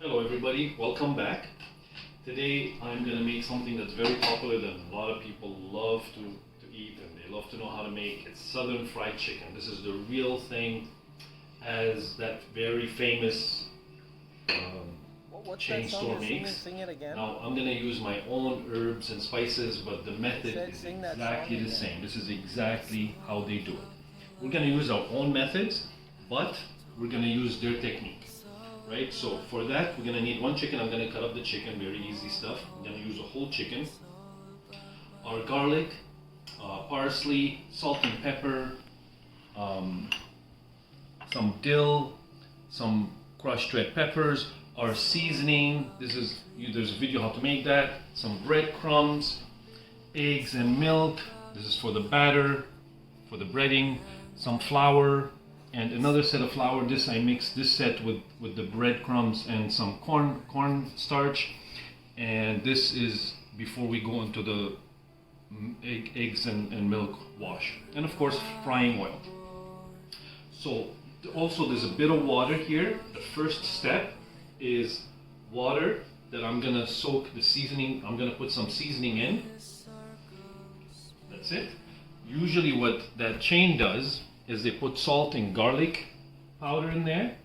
Hello everybody, welcome back. Today I'm going to make something that's very popular that a lot of people love to eat and they love to know how to make. It's Southern fried chicken. This is the real thing, as that very famous What's chain that song store you're singing? makes. Sing it again. Now I'm going to use my own herbs and spices, but the method is Sing that exactly song the again. same. This is exactly how they do it. We're going to use our own methods, but we're going to use their technique. Right, so for that we're going to need one chicken. I'm going to cut up the chicken, very easy stuff. I'm going to use a whole chicken. Our garlic, parsley, salt and pepper, some dill, some crushed red peppers, our seasoning. There's a video how to make that. Some breadcrumbs, eggs and milk. This is for the batter, for the breading. Some flour, and another set of flour. This I mixed this set with the breadcrumbs and some corn starch. And this is before we go into the eggs and milk wash. And of course frying oil. So also there's a bit of water here. The first step is water that I'm gonna soak the seasoning. I'm gonna put some seasoning in. That's it. Usually what that chain does is they put salt and garlic powder in there.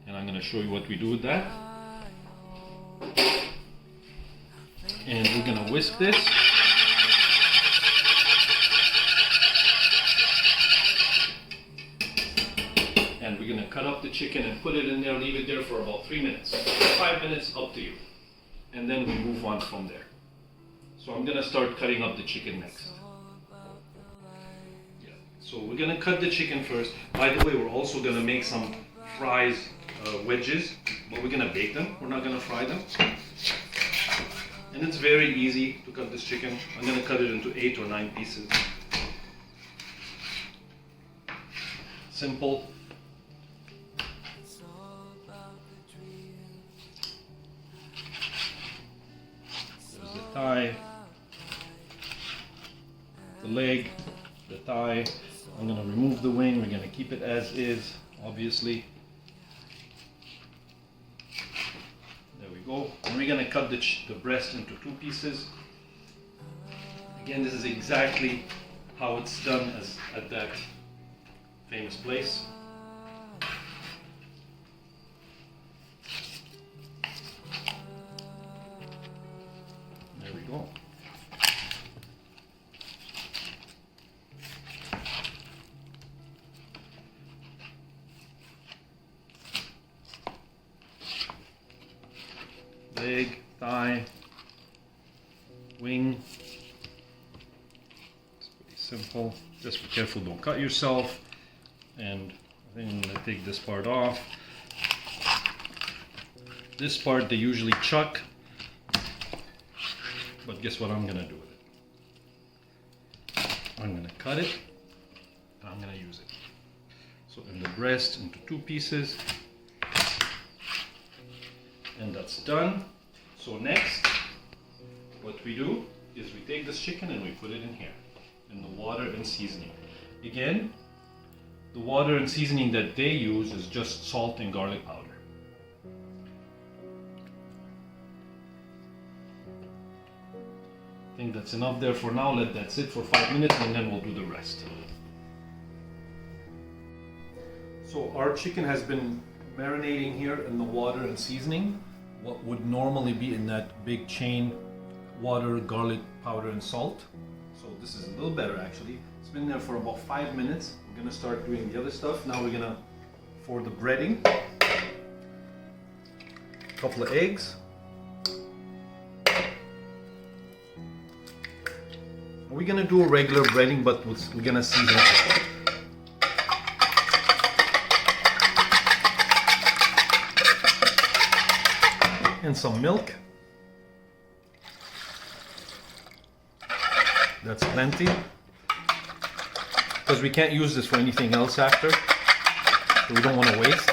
And I'm going to show you what we do with that. And we're going to whisk this. And we're going to cut up the chicken and put it in there, leave it there for about 3 minutes. 5 minutes, up to you. And then we move on from there. So I'm going to start cutting up the chicken next. So we're going to cut the chicken first. By the way, we're also going to make some fries, wedges, but we're going to bake them. We're not going to fry them. And it's very easy to cut this chicken. I'm going to cut it into 8 or 9 pieces. Simple. There's the thigh, the leg, the thigh. I'm going to remove the wing. We're going to keep it as is, obviously. There we go. And we're going to cut the breast into 2 pieces. Again, this is exactly how it's done at that famous place. There we go. Leg, thigh, wing. It's pretty simple. Just be careful, don't cut yourself. And then I'm going to take this part off. This part they usually chuck, but guess what I'm going to do with it? I'm going to cut it and I'm going to use it. So in the breast into 2 pieces. And that's done. So next, what we do is we take this chicken and we put it in here, in the water and seasoning. Again, the water and seasoning that they use is just salt and garlic powder. I think that's enough there for now. Let that sit for 5 minutes and then we'll do the rest. So our chicken has been marinating here in the water and seasoning. What would normally be in that big chain: water, garlic powder and salt. So this is a little better actually. It's been there for about 5 minutes. We're gonna start doing the other stuff. Now we're gonna, for the breading, a couple of eggs. We're gonna do a regular breading, but we're gonna season it. And some milk. That's plenty, because we can't use this for anything else after, so we don't want to waste.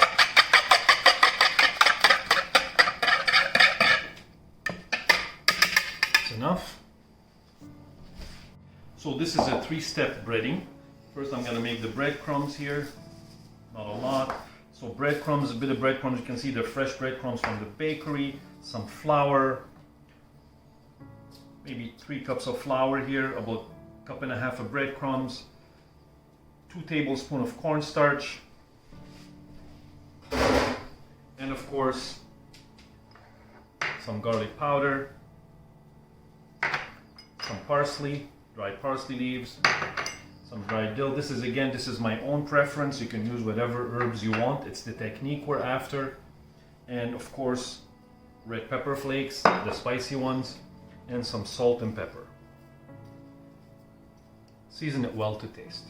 That's enough. So this is a 3-step breading. First I'm going to make the breadcrumbs here, not a lot. So breadcrumbs, a bit of breadcrumbs. You can see they're fresh breadcrumbs from the bakery. Some flour, maybe 3 cups of flour here, about a cup and a half of breadcrumbs, 2 tablespoons of cornstarch, and of course some garlic powder, some parsley, dried parsley leaves, some dried dill. This is my own preference. You can use whatever herbs you want. It's the technique we're after. And of course, red pepper flakes, the spicy ones, and some salt and pepper. Season it well to taste.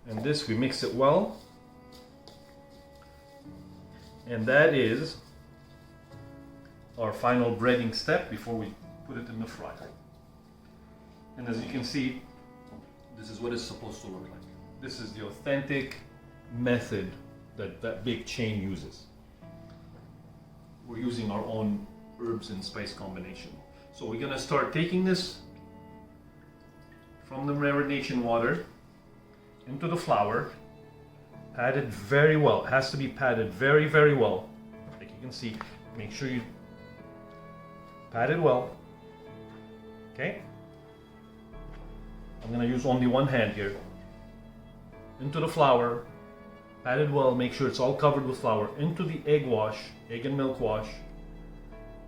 And this, we mix it well. And that is our final breading step before we put it in the fryer. And as you can see, this is what it's supposed to look like. This is the authentic method that that big chain uses. We're using our own herbs and spice combination. So we're gonna start taking this from the marination water into the flour, patted very well. It has to be patted very, very well. Like you can see, make sure you pat it well. Okay? I'm gonna use only one hand here. Into the flour, pat it well, make sure it's all covered with flour. Into the egg wash, egg and milk wash.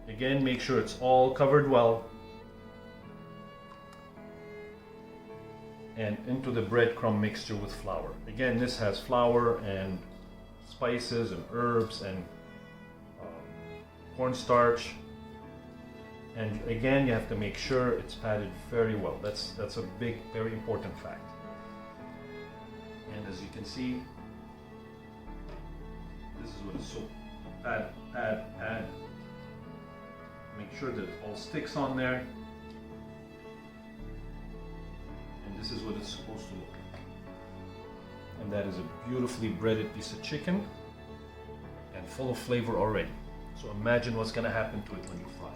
Again, make sure it's all covered well. And into the breadcrumb mixture with flour. Again, this has flour and spices and herbs and cornstarch. And again, you have to make sure it's patted very well. That's a big, very important fact. And as you can see, this is what it's so pat. Make sure that it all sticks on there. And this is what it's supposed to look like. And that is a beautifully breaded piece of chicken and full of flavor already. So imagine what's going to happen to it when you fry it.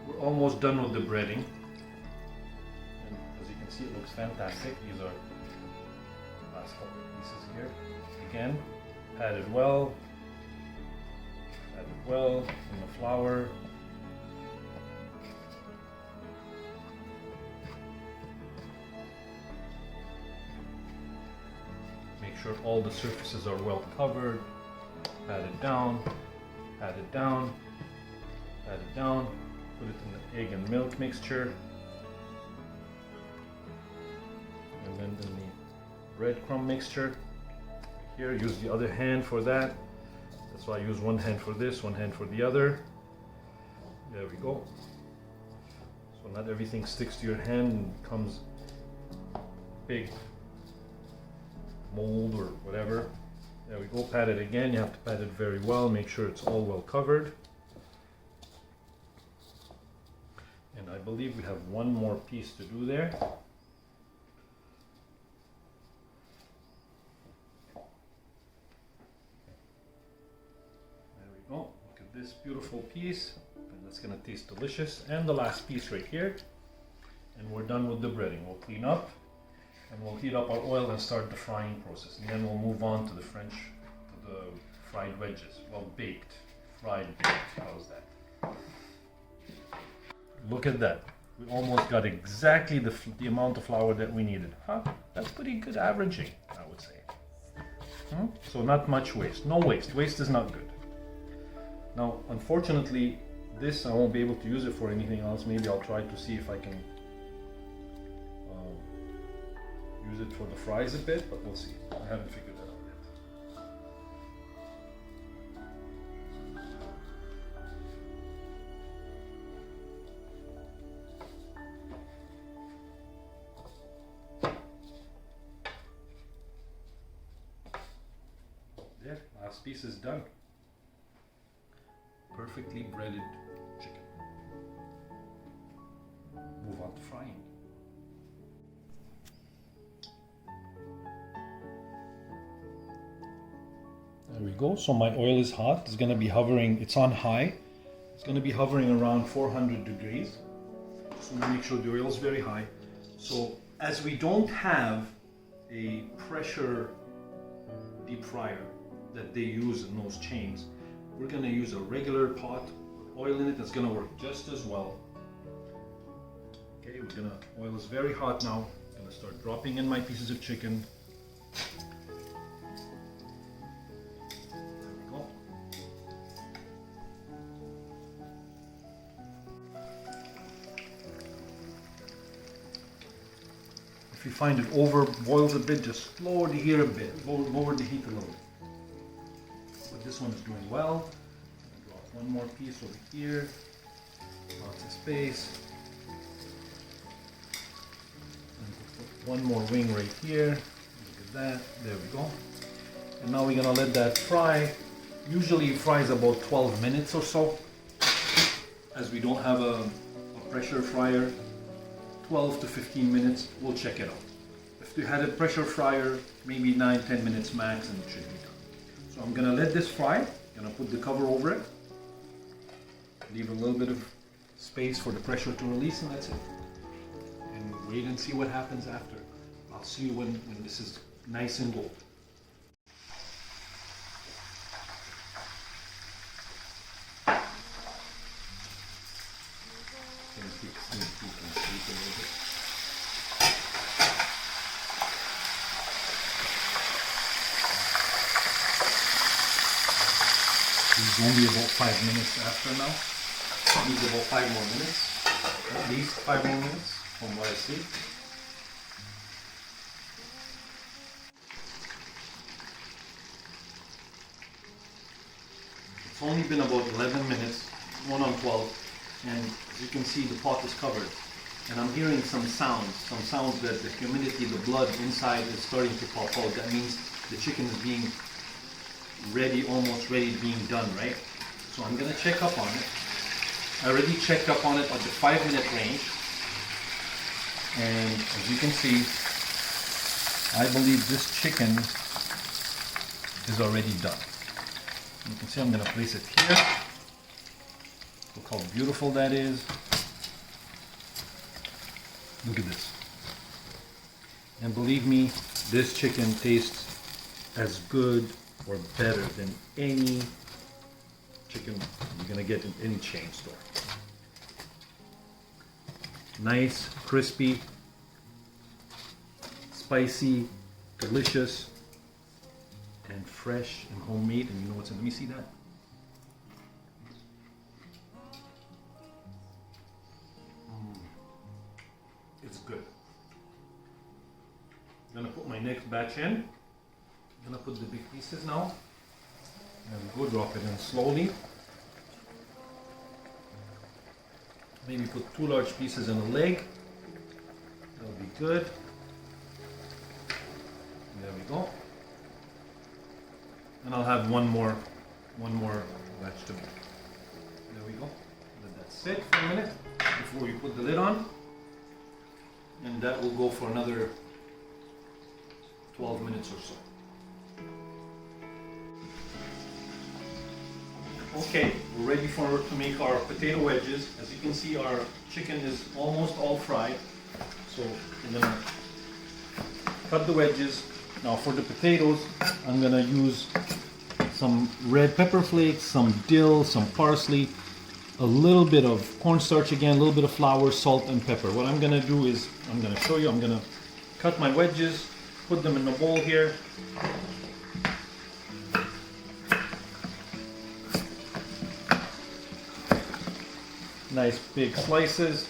We're almost done with the breading. And as you can see, it looks fantastic. These are the last couple of pieces here. Again, patted well in the flour. Make sure all the surfaces are well covered. Pat it down, pat it down, pat it down. Put it in the egg and milk mixture. And then in the breadcrumb mixture. Here, use the other hand for that. That's why I use one hand for this, one hand for the other. There we go. So not everything sticks to your hand and becomes big mold or whatever. There we go, pat it again. You have to pat it very well, make sure it's all well covered. And I believe we have one more piece to do there. Go. Look at this beautiful piece, and that's gonna taste delicious. And the last piece right here, and we're done with the breading. We'll clean up, and we'll heat up our oil and start the frying process. And then we'll move on to the fried wedges. Well, baked, fried, baked. How's that? Look at that. We almost got exactly the amount of flour that we needed. Huh? That's pretty good averaging, I would say. So not much waste. No waste. Waste is not good. Now, unfortunately, this I won't be able to use it for anything else. Maybe I'll try to see if I can use it for the fries a bit, but we'll see. I haven't figured that out yet. There, last piece is done. Perfectly breaded chicken. Move on to frying. There we go. So my oil is hot. It's going to be hovering. It's on high. It's going to be hovering around 400 degrees. Just want to make sure the oil is very high. So as we don't have a pressure deep fryer that they use in those chains. We're gonna use a regular pot with oil in it that's gonna work just as well. Okay, oil is very hot now. I'm gonna start dropping in my pieces of chicken. There we go. If you find it over boils a bit, just lower the heat a bit, lower the heat a little bit. But this one is doing well. Drop one more piece over here. Lots of space. And put one more wing right here. Look at that. There we go. And now we're gonna let that fry. Usually it fries about 12 minutes or so. As we don't have a pressure fryer, 12 to 15 minutes, we'll check it out. If you had a pressure fryer, maybe 9-10 minutes max and it should be done. So I'm gonna let this fry, gonna put the cover over it, leave a little bit of space for the pressure to release, and that's it. And wait and see what happens after. I'll see you when this is nice and gold. It's only about 5 minutes after now. It needs about 5 more minutes. At least 5 more minutes from what I see. It's only been about 11 minutes, 1 on 12, and as you can see the pot is covered. And I'm hearing some sounds that the humidity, the blood inside is starting to pop out. That means the chicken is being ready, almost ready, being done, right? So I'm gonna check up on it. I already checked up on it at the 5-minute range. And as you can see, I believe this chicken is already done. You can see I'm gonna place it here. Look how beautiful that is. Look at this. And believe me, this chicken tastes as good or better than any chicken you're gonna get in any chain store. Nice, crispy, spicy, delicious, and fresh and homemade. And you know what's in? Let me see that. It's good. I'm gonna put my next batch in. I'm gonna put the big pieces now. And go drop it in slowly. Maybe put 2 large pieces in a leg. That'll be good. There we go. And I'll have one more batch to make. There we go. Let that sit for a minute before we put the lid on. And that will go for another 12 minutes or so. Okay, we're ready to make our potato wedges. As you can see, our chicken is almost all fried. So I'm gonna cut the wedges. Now for the potatoes, I'm gonna use some red pepper flakes, some dill, some parsley, a little bit of cornstarch again, a little bit of flour, salt, and pepper. What I'm gonna do is, I'm gonna show you, I'm gonna cut my wedges, put them in the bowl here. Nice big slices.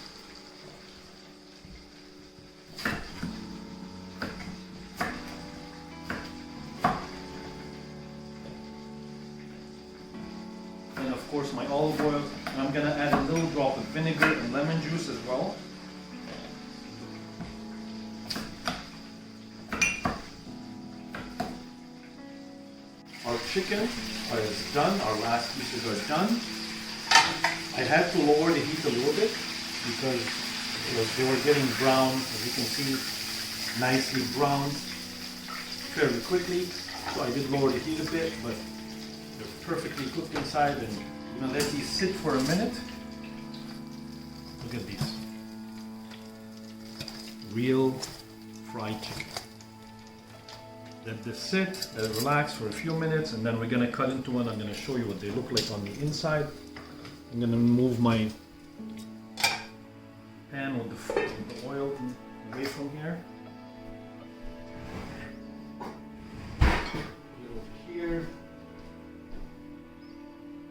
And of course my olive oil. And I'm gonna add a little drop of vinegar and lemon juice as well. Our chicken is done. Our last pieces are done. I had to lower the heat a little bit because they were getting brown, as you can see, nicely browned fairly quickly. So I did lower the heat a bit, but they're perfectly cooked inside, and I'm gonna let these sit for a minute. Look at these. Real fried chicken. let this sit, let it relax for a few minutes, and then we're gonna cut into one. I'm gonna show you what they look like on the inside. I'm gonna move my pan with the oil away from here. Put it over here.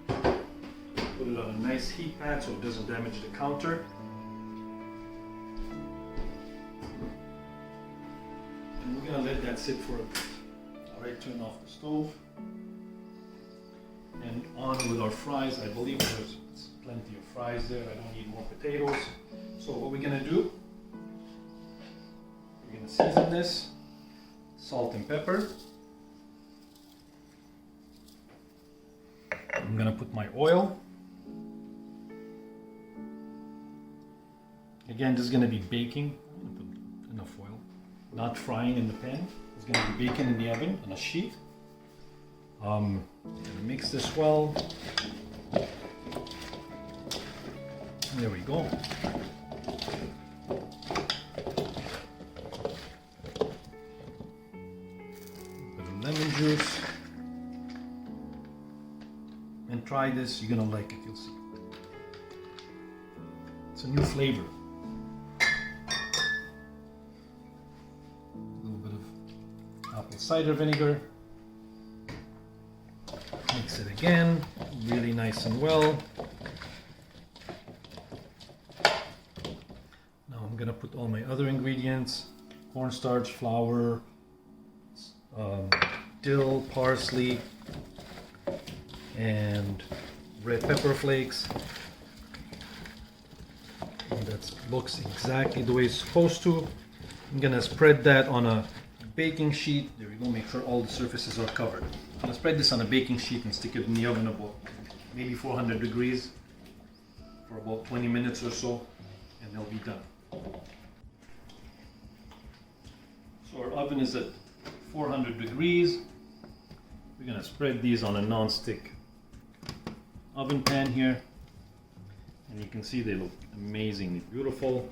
Put it on a nice heat pad so it doesn't damage the counter. And we're gonna let that sit for a bit. Alright, turn off the stove. And on with our fries. I believe there's plenty of fries there. I don't need more potatoes. So what we're gonna do, we're gonna season this, salt and pepper. I'm gonna put my oil. Again, this is gonna be baking. I'm gonna put enough oil, not frying in the pan. It's gonna be baking in the oven on a sheet. Gonna mix this well. There we go. Bit of lemon juice. And try this, you're gonna like it, you'll see. It's a new flavor. A little bit of apple cider vinegar. Mix it again, really nice and well. Now I'm gonna put all my other ingredients, cornstarch, flour, dill, parsley, and red pepper flakes. And that looks exactly the way it's supposed to. I'm gonna spread that on a baking sheet. There we go, make sure all the surfaces are covered. I'm gonna spread this on a baking sheet and stick it in the oven about maybe 400 degrees for about 20 minutes or so, and they'll be done. So our oven is at 400 degrees. We're gonna spread these on a non-stick oven pan here, and you can see they look amazingly beautiful.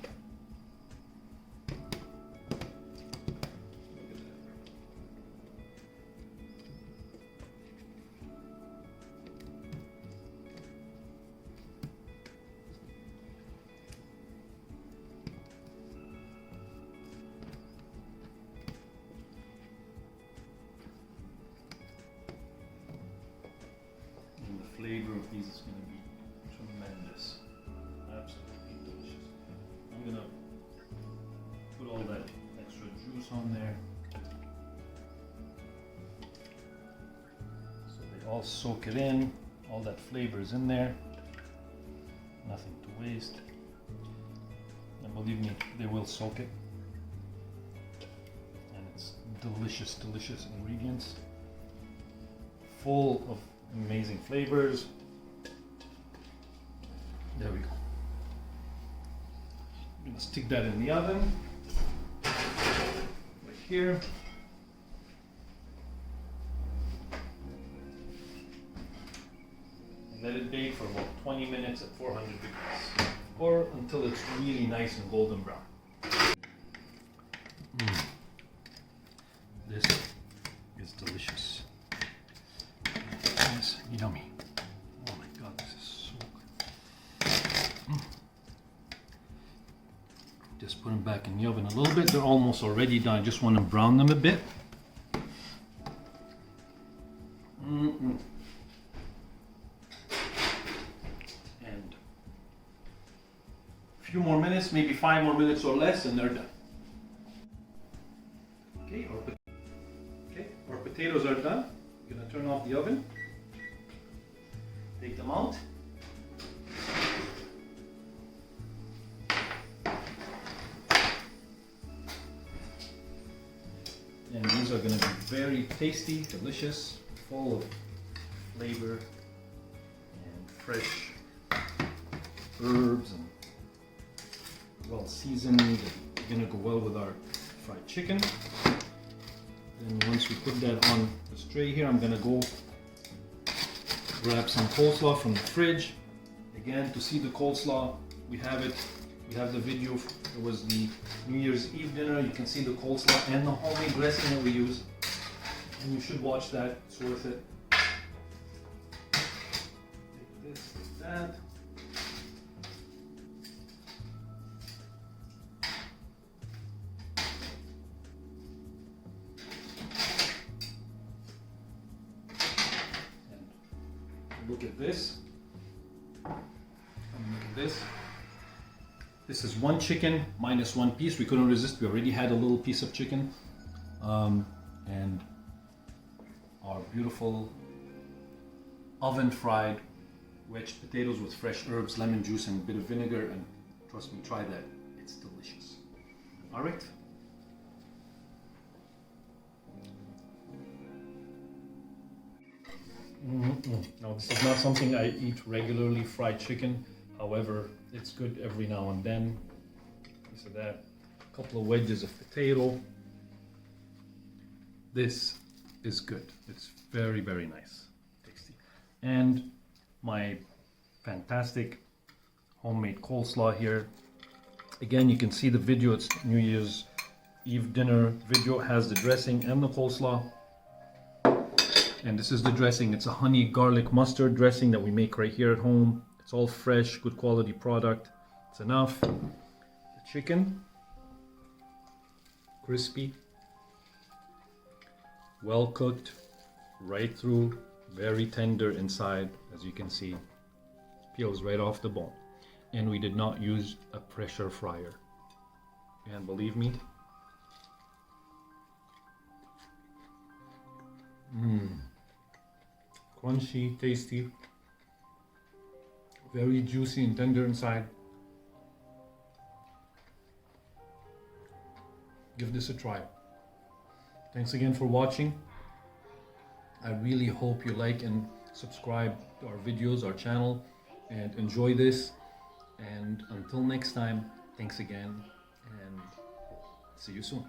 The flavor of these is going to be tremendous, absolutely delicious. I'm going to put all that extra juice on there so they all soak it in, all that flavor is in there, nothing to waste, and believe me, they will soak it, and it's delicious, delicious ingredients, full of amazing flavors. There we go. I'm gonna stick that in the oven right here. And let it bake for about 20 minutes at 400 degrees, or until it's really nice and golden brown. This is delicious. It's yummy. Oh my god, this is so good. Just put them back in the oven a little bit. They're almost already done. I just want to brown them a bit. And a few more minutes, maybe 5 more minutes or less, and they're done. Okay, our potatoes are done. I'm gonna turn off the oven. Take them out. And these are going to be very tasty, delicious, full of flavor and fresh herbs and well seasoned. They're going to go well with our fried chicken. Then once we put that on the tray here, I'm going to go grab some coleslaw from the fridge. Again, to see the coleslaw, we have it. We have the video. It was the New Year's Eve dinner. You can see the coleslaw and the homemade dressing that we use. And you should watch that, it's worth it. Take this, take that. And look at this. And look at this. This is one chicken minus one piece. We couldn't resist. We already had a little piece of chicken. And our beautiful oven fried wedge potatoes with fresh herbs, lemon juice, and a bit of vinegar. And trust me, try that. It's delicious. All right. Now, this is not something I eat regularly, fried chicken. However, it's good every now and then. Piece of that. A couple of wedges of potato. This is good. It's very, very nice. Tasty. And my fantastic homemade coleslaw here. Again, you can see the video. It's New Year's Eve dinner video. It has the dressing and the coleslaw. And this is the dressing. It's a honey garlic mustard dressing that we make right here at home. It's all fresh, good quality product. It's enough. The chicken, crispy, well cooked, right through, very tender inside, as you can see. Peels right off the bone. And we did not use a pressure fryer. And believe me, crunchy, tasty, very juicy and tender inside. Give this a try. Thanks again for watching. I really hope you like and subscribe to our videos, our channel, and enjoy this. And until next time, thanks again, and see you soon.